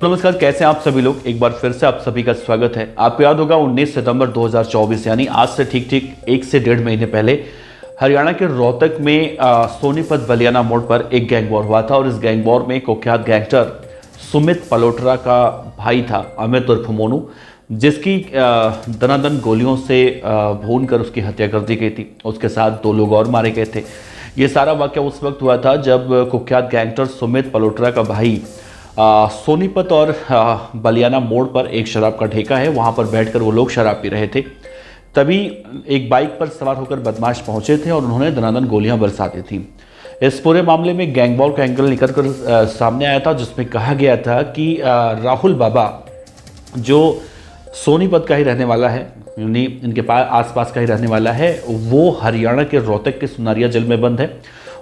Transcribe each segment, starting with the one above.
नमस्कार, कैसे हैं आप सभी लोग। एक बार फिर से आप सभी का स्वागत है। आपको याद होगा 19 सितंबर 2024 यानी आज से ठीक 1 से 1.5 महीने पहले हरियाणा के रोहतक में सोनीपत बलियाना मोड़ पर एक गैंग वॉर हुआ था और इस गैंग वॉर में कुख्यात गैंगस्टर सुमित पलोटरा का भाई था अमित उर्फ मोनू, जिसकी दनादन गोलियों से भून कर उसकी हत्या कर दी गई थी। उसके साथ 2 लोग और मारे गए थे। ये सारा वाकया उस वक्त हुआ था जब कुख्यात गैंगस्टर सुमित पलोटरा का भाई सोनीपत और बलियाना मोड़ पर एक शराब का ठेका है, वहाँ पर बैठकर वो लोग शराब पी रहे थे। तभी एक बाइक पर सवार होकर बदमाश पहुंचे थे और उन्होंने दनादन गोलियां बरसा दी थी। इस पूरे मामले में गैंग वॉर का एंगल निकल कर सामने आया था, जिसमें कहा गया था कि राहुल बाबा, जो सोनीपत का ही रहने वाला है, यानी इनके पास आसपास का ही रहने वाला है, वो हरियाणा के रोहतक के सुनारिया जेल में बंद है।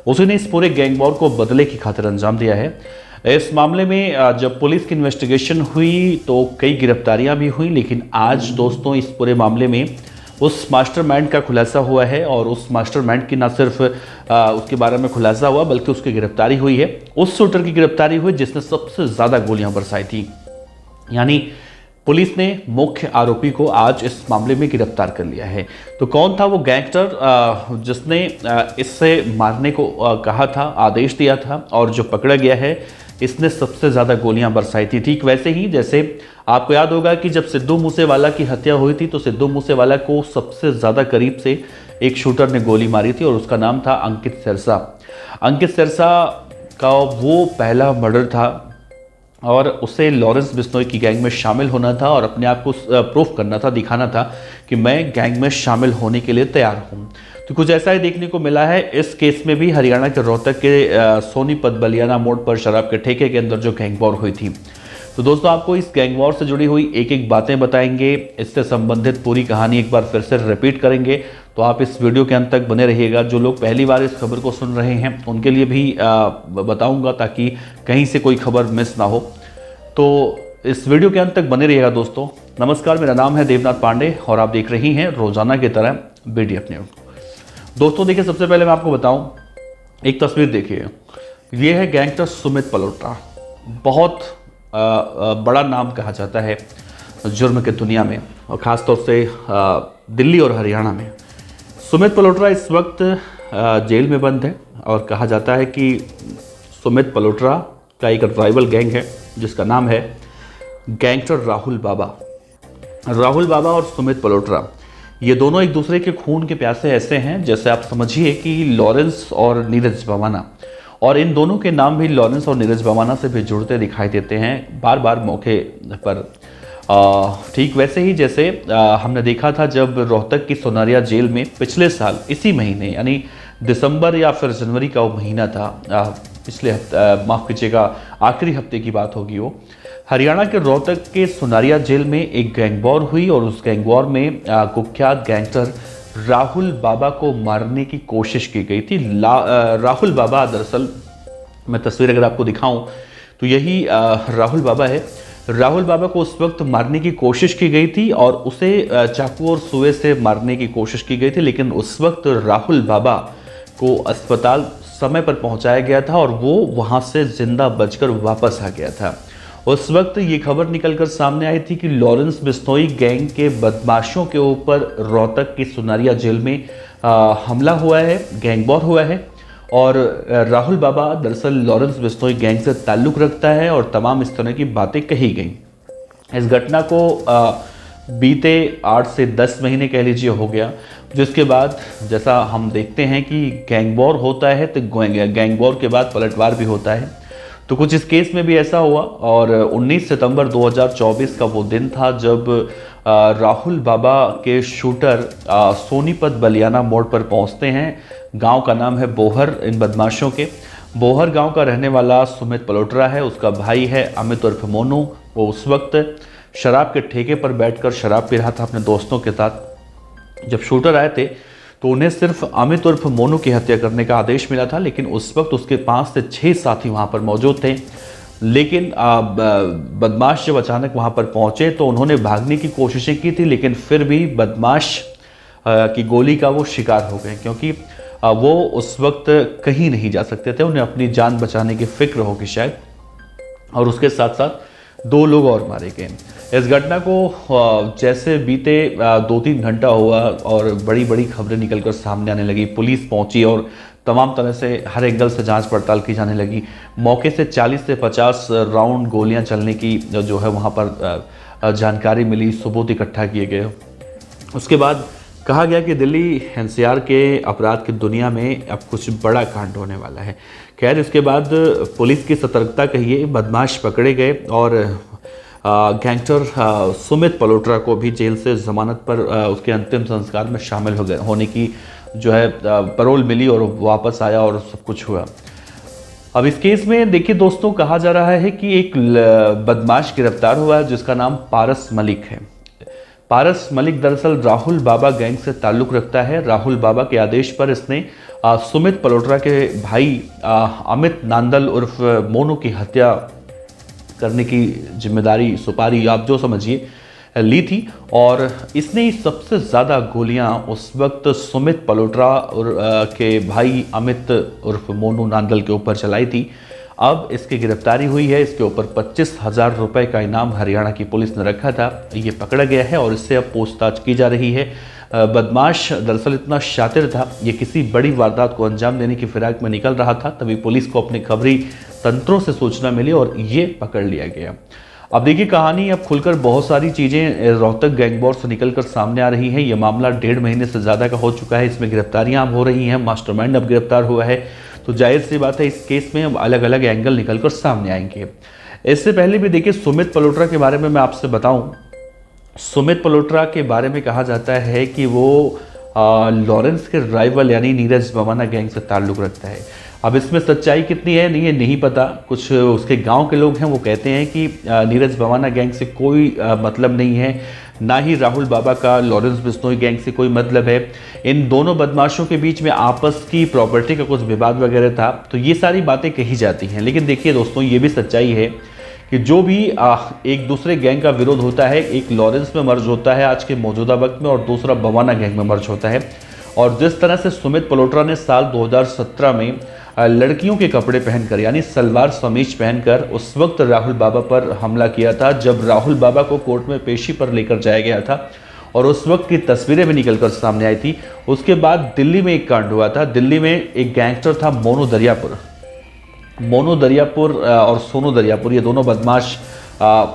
उसी ने इस पूरे गैंग वॉर को बदले की खातिर अंजाम दिया है। इस मामले में जब पुलिस की इन्वेस्टिगेशन हुई तो कई गिरफ्तारियां भी हुई, लेकिन आज दोस्तों इस पूरे मामले में उस मास्टरमाइंड का खुलासा हुआ है और उस मास्टरमाइंड की न सिर्फ उसके बारे में खुलासा हुआ बल्कि उसकी गिरफ्तारी हुई है। उस शूटर की गिरफ्तारी हुई जिसने सबसे ज़्यादा गोलियां बरसाई थी। यानी पुलिस ने मुख्य आरोपी को आज इस मामले में गिरफ्तार कर लिया है। तो कौन था वो गैंगस्टर जिसने इससे मारने को कहा था, आदेश दिया था, और जो पकड़ा गया है इसने सबसे ज़्यादा गोलियां बरसाई थी। ठीक वैसे ही जैसे आपको याद होगा कि जब सिद्धू मूसेवाला की हत्या हुई थी तो सिद्धू मूसेवाला को सबसे ज़्यादा करीब से एक शूटर ने गोली मारी थी और उसका नाम था अंकित सिरसा। अंकित सिरसा का वो पहला मर्डर था और उसे लॉरेंस बिश्नोई की गैंग में शामिल होना था और अपने आप को प्रूफ करना था, दिखाना था कि मैं गैंग में शामिल होने के लिए तैयार हूँ। तो कुछ ऐसा ही देखने को मिला है इस केस में भी। हरियाणा के रोहतक के सोनीपत बलियाना मोड़ पर शराब के ठेके के अंदर जो गैंग वॉर हुई थी। तो दोस्तों आपको इस गैंग वॉर से जुड़ी हुई एक एक बातें बताएंगे, इससे संबंधित पूरी कहानी एक बार फिर से रिपीट करेंगे। तो आप इस वीडियो के अंत तक बने रहिएगा। जो लोग पहली बार इस खबर को सुन रहे हैं उनके लिए भी बताऊंगा ताकि कहीं से कोई खबर मिस ना हो। तो इस वीडियो के अंत तक बने रहिएगा दोस्तों। नमस्कार, मेरा नाम है देवनाथ पांडे और आप देख रही हैं रोजाना की तरह BDF न्यूज़। दोस्तों देखिए, सबसे पहले मैं आपको बताऊं, एक तस्वीर देखिए। ये है गैंगस्टर सुमित पलोटरा। बहुत बड़ा नाम कहा जाता है जुर्म की दुनिया में और ख़ासतौर से दिल्ली और हरियाणा में। सुमित पलोटरा इस वक्त जेल में बंद है और कहा जाता है कि सुमित पलोटरा का एक राइवल गैंग है जिसका नाम है गैंगस्टर राहुल बाबा। राहुल बाबा और सुमित पलोटरा ये दोनों एक दूसरे के खून के प्यासे ऐसे हैं जैसे आप समझिए कि लॉरेंस और नीरज भवाना, और इन दोनों के नाम भी लॉरेंस और नीरज भवाना से भी जुड़ते दिखाई देते हैं बार बार मौके पर। ठीक वैसे ही जैसे हमने देखा था जब रोहतक की सोनारिया जेल में पिछले साल इसी महीने यानी दिसंबर या फिर जनवरी का वो महीना था, पिछले माफ़ कीजिएगा आखिरी हफ्ते की बात होगी वो, हरियाणा के रोहतक के सोनारिया जेल में एक गैंग वॉर हुई और उस गैंग वॉर में कुख्यात गैंगस्टर राहुल बाबा को मारने की कोशिश की गई थी। राहुल बाबा, दरअसल मैं तस्वीर अगर आपको दिखाऊं तो यही राहुल बाबा है। राहुल बाबा को उस वक्त मारने की कोशिश की गई थी और उसे चाकू और सुए से मारने की कोशिश की गई थी, लेकिन उस वक्त राहुल बाबा को अस्पताल समय पर पहुंचाया गया था और वो वहां से जिंदा बचकर वापस आ गया था। उस वक्त ये खबर निकलकर सामने आई थी कि लॉरेंस बिश्नोई गैंग के बदमाशों के ऊपर रोहतक की सुनारिया जेल में हमला हुआ है, गैंग वॉर हुआ है और राहुल बाबा दरअसल लॉरेंस बिश्नोई गैंग से ताल्लुक़ रखता है और तमाम इस तरह की बातें कही गई। इस घटना को बीते 8 से 10 महीने कह लीजिए हो गया, जिसके बाद जैसा हम देखते हैं कि गैंग वॉर होता है तो गैंग वॉर के बाद पलटवार भी होता है। तो कुछ इस केस में भी ऐसा हुआ और 19 सितंबर 2024 का वो दिन था जब राहुल बाबा के शूटर सोनीपत बलियाना मोड़ पर पहुंचते हैं। गांव का नाम है बोहर। इन बदमाशों के बोहर गांव का रहने वाला सुमित पलोटरा है, उसका भाई है अमित उर्फ मोनू। वो उस वक्त शराब के ठेके पर बैठकर शराब पी रहा था अपने दोस्तों के साथ। जब शूटर आए थे तो उन्हें सिर्फ अमित उर्फ मोनू की हत्या करने का आदेश मिला था, लेकिन उस वक्त उसके 5 से 6 साथी वहां पर मौजूद थे। लेकिन बदमाश जब अचानक वहां पर पहुंचे तो उन्होंने भागने की कोशिशें की थी, लेकिन फिर भी बदमाश की गोली का वो शिकार हो गए, क्योंकि वो उस वक्त कहीं नहीं जा सकते थे। उन्हें अपनी जान बचाने की फिक्र होगी शायद। और उसके साथ साथ 2 लोग और मारे गए। इस घटना को जैसे बीते 2-3 घंटा हुआ और बड़ी बड़ी खबरें निकलकर सामने आने लगी, पुलिस पहुंची और तमाम तरह से हर एंगल से जांच पड़ताल की जाने लगी। मौके से 40 से 50 राउंड गोलियां चलने की जो है वहां पर जानकारी मिली, सबूत इकट्ठा किए गए। उसके बाद कहा गया कि दिल्ली एनसीआर के अपराध की दुनिया में अब कुछ बड़ा कांड होने वाला है। खैर, इसके बाद पुलिस की सतर्कता कहिए, बदमाश पकड़े गए और गैंगस्टर सुमित पलोट्रा को भी जेल से जमानत पर उसके अंतिम संस्कार में शामिल होने की जो है पैरोल मिली और वापस आया और सब कुछ हुआ। अब इस केस में देखिए दोस्तों, कहा जा रहा है कि एक बदमाश गिरफ्तार हुआ है जिसका नाम पारस मलिक है। पारस मलिक दरअसल राहुल बाबा गैंग से ताल्लुक रखता है। राहुल बाबा के आदेश पर इसने सुमित पलोट्रा के भाई अमित नांदल उर्फ मोनू की हत्या करने की जिम्मेदारी, सुपारी आप जो समझिए, ली थी। और इसने सबसे ज़्यादा गोलियां उस वक्त सुमित पलोट्रा के भाई अमित उर्फ मोनू नांदल के ऊपर चलाई थी। अब इसकी गिरफ्तारी हुई है। इसके ऊपर 25,000 रुपए का इनाम हरियाणा की पुलिस ने रखा था। ये पकड़ा गया है और इससे अब पूछताछ की जा रही है। बदमाश दरअसल इतना शातिर था, ये किसी बड़ी वारदात को अंजाम देने की फिराक में निकल रहा था, तभी पुलिस को अपने खबरी तंत्रों से सूचना मिली और ये पकड़ लिया गया। अब देखिए, कहानी अब खुलकर बहुत सारी चीज़ें रोहतक गैंग वॉर से निकलकर सामने आ रही हैं। ये मामला 1.5 महीने से ज़्यादा का हो चुका है। इसमें गिरफ्तारियां अब हो रही हैं, मास्टरमाइंड अब गिरफ्तार हुआ है, तो जाहिर सी बात है इस केस में अब अलग अलग एंगल निकलकर सामने आएंगे। इससे पहले भी देखिए, सुमित पलोट्रा के बारे में मैं आपसे बताऊं, सुमित पलोट्रा के बारे में कहा जाता है कि वो लॉरेंस के राइवल यानी नीरज बवाना गैंग से ताल्लुक़ रखता है। अब इसमें सच्चाई कितनी है ये नहीं पता। कुछ उसके गांव के लोग हैं, वो कहते हैं कि नीरज बवाना गैंग से कोई मतलब नहीं है, ना ही राहुल बाबा का लॉरेंस बिश्नोई गैंग से कोई मतलब है। इन दोनों बदमाशों के बीच में आपस की प्रॉपर्टी का कुछ विवाद वगैरह था, तो ये सारी बातें कही जाती हैं। लेकिन देखिए दोस्तों, ये भी सच्चाई है कि जो भी एक दूसरे गैंग का विरोध होता है, एक लॉरेंस में मर्ज होता है आज के मौजूदा वक्त में और दूसरा बवाना गैंग में मर्ज होता है। और जिस तरह से सुमित पलोट्रा ने साल 2017 में लड़कियों के कपड़े पहनकर यानी सलवार समीज पहनकर उस वक्त राहुल बाबा पर हमला किया था, जब राहुल बाबा को कोर्ट में पेशी पर लेकर जाया गया था और उस वक्त की तस्वीरें भी निकलकर सामने आई थी। उसके बाद दिल्ली में एक कांड हुआ था। दिल्ली में एक गैंगस्टर था मोनू दरियापुर और सोनू दरियापुर, ये दोनों बदमाश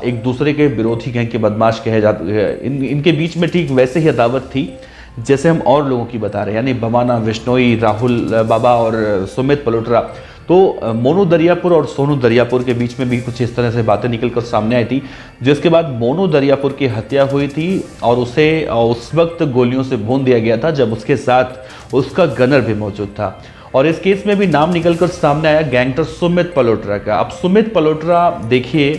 एक दूसरे के विरोधी गैंग के बदमाश कहे जाते हैं। इनके बीच में ठीक वैसे ही अदावत थी जैसे हम और लोगों की बता रहे हैं, यानी बवाना, बिश्नोई, राहुल बाबा और सुमित पलोट्रा। तो मोनू दरियापुर और सोनू दरियापुर के बीच में भी कुछ इस तरह से बातें निकलकर सामने आई थी, जिसके बाद मोनू दरियापुर की हत्या हुई थी और उसे उस वक्त गोलियों से भून दिया गया था, जब उसके साथ उसका गनर भी मौजूद था। और इस केस में भी नाम निकलकर सामने आया गैंगस्टर सुमित पलोट्रा का। अब सुमित पलोट्रा देखिए,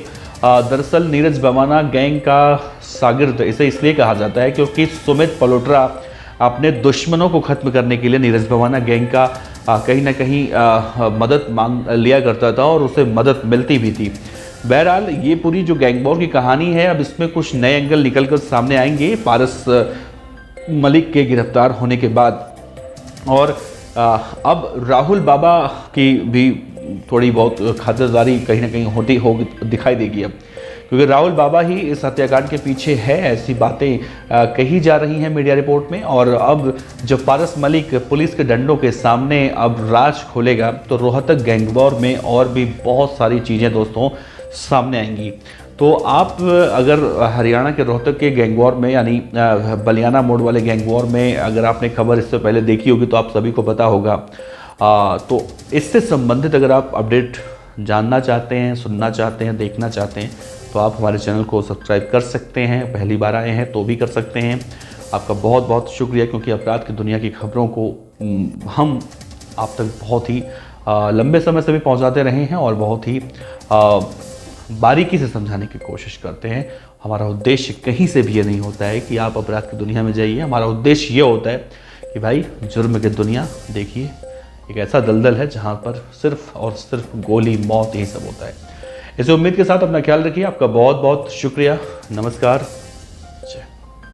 दरअसल नीरज बवाना गैंग का शागिर्द इसे इसलिए कहा जाता है क्योंकि सुमित पलोट्रा अपने दुश्मनों को खत्म करने के लिए नीरज बवाना गैंग का कहीं ना कहीं मदद मांग लिया करता था और उसे मदद मिलती भी थी। बहरहाल ये पूरी जो गैंग वॉर की कहानी है, अब इसमें कुछ नए एंगल निकलकर सामने आएंगे पारस मलिक के गिरफ्तार होने के बाद। और अब राहुल बाबा की भी थोड़ी बहुत खातिरदारी कहीं ना कहीं दिखाई देगी अब, क्योंकि राहुल बाबा ही इस हत्याकांड के पीछे है, ऐसी बातें कही जा रही हैं मीडिया रिपोर्ट में। और अब जब पारस मलिक पुलिस के डंडों के सामने अब राज खोलेगा, तो रोहतक गैंग वॉर में और भी बहुत सारी चीज़ें दोस्तों सामने आएंगी। तो आप अगर हरियाणा के रोहतक के गैंग वॉर में यानी बलियाना मोड़ वाले गैंग वॉर में अगर आपने खबर इससे पहले देखी होगी तो आप सभी को पता होगा। तो इससे संबंधित अगर आप अपडेट जानना चाहते हैं, सुनना चाहते हैं, देखना चाहते हैं, तो आप हमारे चैनल को सब्सक्राइब कर सकते हैं। पहली बार आए हैं तो भी कर सकते हैं। आपका बहुत बहुत शुक्रिया, क्योंकि अपराध की दुनिया की खबरों को हम आप तक बहुत ही लंबे समय से भी पहुंचाते रहे हैं और बहुत ही बारीकी से समझाने की कोशिश करते हैं। हमारा उद्देश्य कहीं से भी ये नहीं होता है कि आप अपराध की दुनिया में जाइए। हमारा उद्देश्य ये होता है कि भाई जुर्म की दुनिया देखिए, एक ऐसा दलदल है जहाँ पर सिर्फ और सिर्फ गोली, मौत, यही सब होता है। इस उम्मीद के साथ अपना ख्याल रखिए। आपका बहुत बहुत शुक्रिया। नमस्कार।